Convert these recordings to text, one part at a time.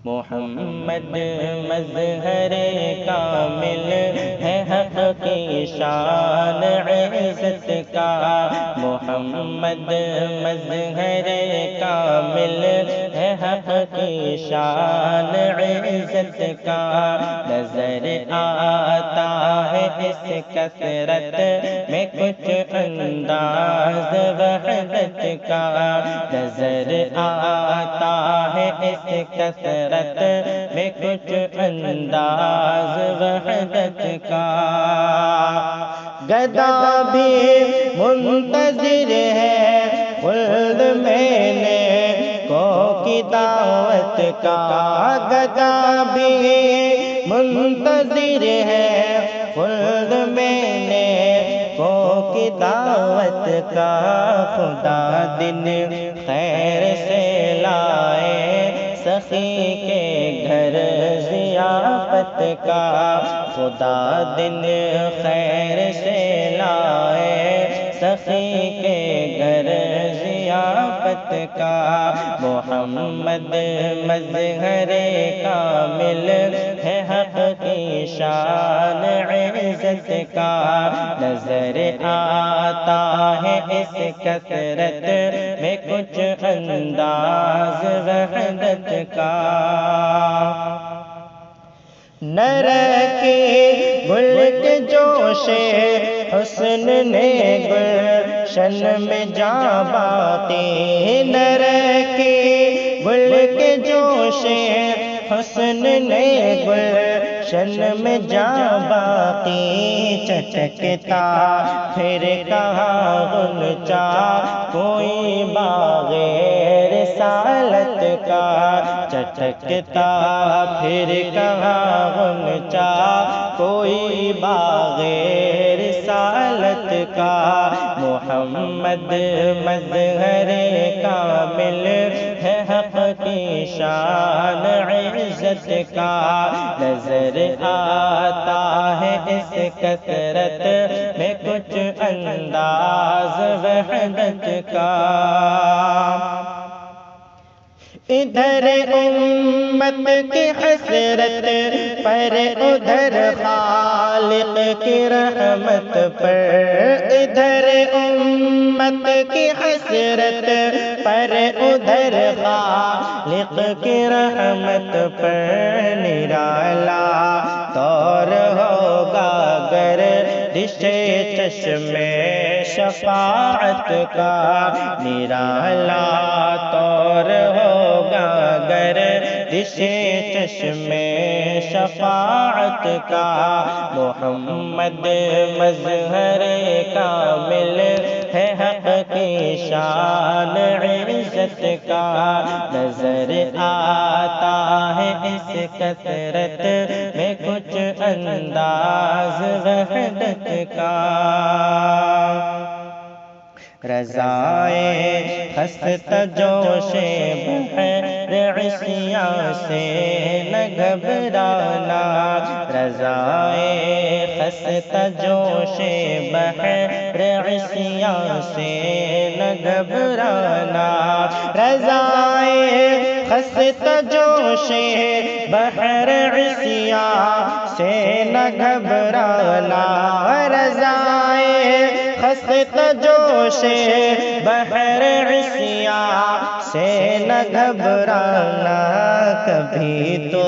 محمد مظہر کامل ہے حق کی شان عزت کا، محمد مظہر کامل ہے حق کی شان عزت کا، نظر آتا ہے اس کثرت میں کچھ انداز وحدت کا، نظر آتا ہے اس کثرت میں کچھ انداز وحدت کا، گدا بھی منتظر ہے خلد میلے کو کی دعوت کا، گدا بھی منتظر ہے خلد میلے کو کی دعوت کا، خدا دن خیر سے لائے سخی کے گھر ضیافت کا، خدا دن خیر سے لائے سخی کے گھر ضیافت کا، محمد مظہر کامل ہے حق کی شان عزت کا، نظر آتا ہے اس کثرت میں کچھ انداز وحدت کا، نر کے گل کے جوش حسن نے گلشن میں جا باتی، نر کے گل کے جوش حسن نے گلشن میں جا باتی، چٹکتا پھر کہاں غنچہ کوئی باغ رسالت کا، چٹکتا پھر کہاں غنچہ کوئی باغ رسالت کا، محمد مظہر کامل ہے حق کی شان عزت کا، نظر آتا ہے اس کثرت میں کچھ انداز وحدت کا، ادھر امت کی حسرت پر ادھر خالق کی رحمت پر، ادھر امت کی حسرت پر ادھر خالق کی رحمت پر، نرالا طور ہوگا گردش چشم شفاعت کا، نرالا طور ہوگا گردش چشم شفاعت کا، محمد مظہر کامل ہے حق کی شان عزت کا، نظر آتا ہے اس کثرت میں کچھ انداز وحدت کا، رضائے خست جوش بحر عصیاں سے نہ گھبرانا، رضائے خست جوش بحر عصیاں سے نہ گھبرانا، رضائے خست جوش بحر عصیاں سے نہ گھبرانا، رضائے خست جوش بحر عصیاں سے نہ گھبرانا، کبھی تو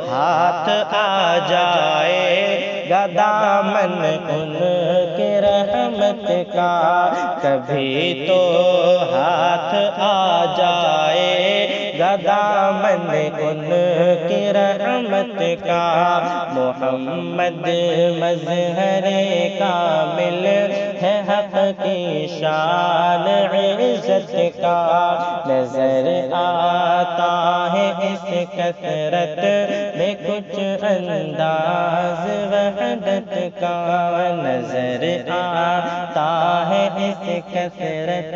ہاتھ آ جائے گا دامن ان کے رحمت کا، کبھی تو ہاتھ آ جائے گا دامن ان کی رحمت کا، محمد مظہر کامل ہے حق کی شان عزت کا، نظر آتا ہے اس کثرت میں کچھ انداز وحدت کا، نظر آتا ہے اس کثرت